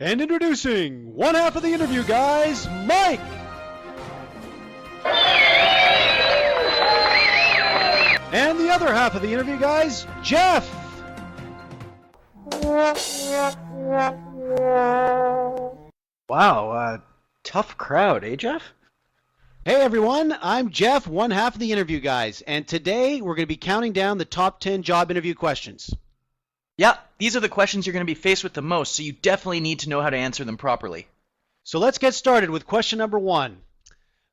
And introducing one half of the interview, guys, Mike! And the other half of the interview, guys, Jeff! Wow, tough crowd, eh, Jeff? Hey everyone, I'm Jeff, one half of the interview, guys, and today we're going to be counting down the top 10 job interview questions. Yeah, these are the questions you're going to be faced with the most, so you definitely need to know how to answer them properly. So let's get started with question number one.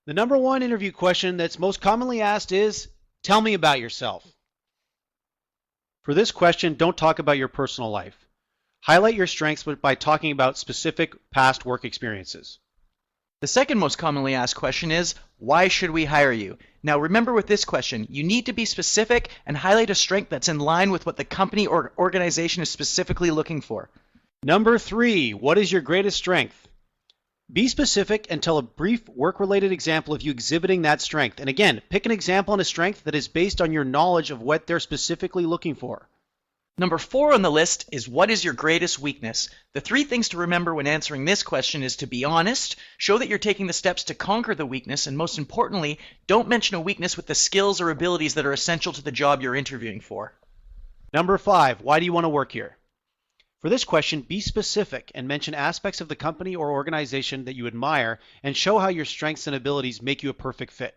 The number one interview question that's most commonly asked is, tell me about yourself. For this question, don't talk about your personal life. Highlight your strengths by talking about specific past work experiences. The second most commonly asked question is, why should we hire you? Now remember with this question, you need to be specific and highlight a strength that's in line with what the company or organization is specifically looking for. Number three, what is your greatest strength? Be specific and tell a brief work-related example of you exhibiting that strength. And again, pick an example on a strength that is based on your knowledge of what they're specifically looking for. Number 4 on the list is, what is your greatest weakness? The 3 things to remember when answering this question is to be honest, show that you're taking the steps to conquer the weakness, and most importantly, don't mention a weakness with the skills or abilities that are essential to the job you're interviewing for. Number 5, why do you want to work here? For this question, be specific and mention aspects of the company or organization that you admire and show how your strengths and abilities make you a perfect fit.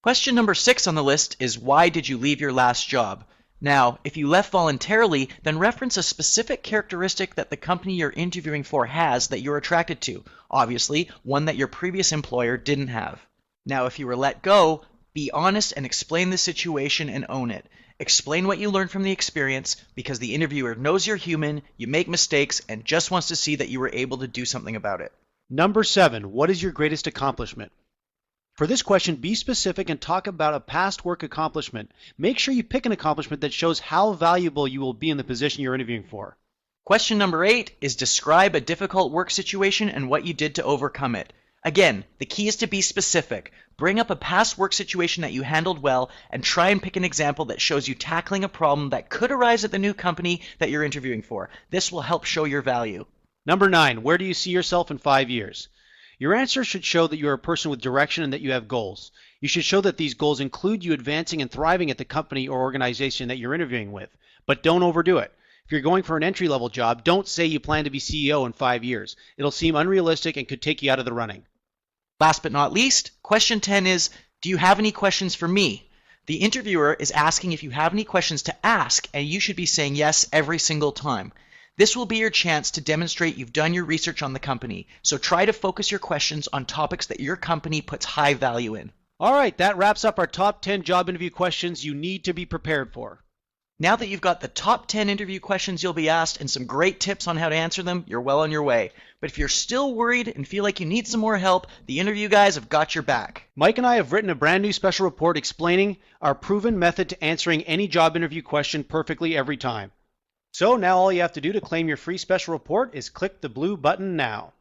Question number 6 on the list is, why did you leave your last job? Now, if you left voluntarily, then reference a specific characteristic that the company you're interviewing for has that you're attracted to. Obviously, one that your previous employer didn't have. Now, if you were let go, be honest and explain the situation and own it. Explain what you learned from the experience, because the interviewer knows you're human, you make mistakes, and just wants to see that you were able to do something about it. Number 7, what is your greatest accomplishment? For this question, be specific and talk about a past work accomplishment. Make sure you pick an accomplishment that shows how valuable you will be in the position you're interviewing for. Question number 8 is, describe a difficult work situation and what you did to overcome it. Again, the key is to be specific. Bring up a past work situation that you handled well and try and pick an example that shows you tackling a problem that could arise at the new company that you're interviewing for. This will help show your value. Number 9, where do you see yourself in 5 years? Your answer should show that you are a person with direction and that you have goals. You should show that these goals include you advancing and thriving at the company or organization that you're interviewing with, but don't overdo it. If you're going for an entry-level job, don't say you plan to be CEO in 5 years. It'll seem unrealistic and could take you out of the running. Last but not least, question 10 is, do you have any questions for me? The interviewer is asking if you have any questions to ask, and you should be saying yes every single time. This will be your chance to demonstrate you've done your research on the company, so try to focus your questions on topics that your company puts high value in. All right, that wraps up our top 10 job interview questions you need to be prepared for. Now that you've got the top 10 interview questions you'll be asked and some great tips on how to answer them, you're well on your way. But if you're still worried and feel like you need some more help, the interview guys have got your back. Mike and I have written a brand new special report explaining our proven method to answering any job interview question perfectly every time. So now all you have to do to claim your free special report is click the blue button now.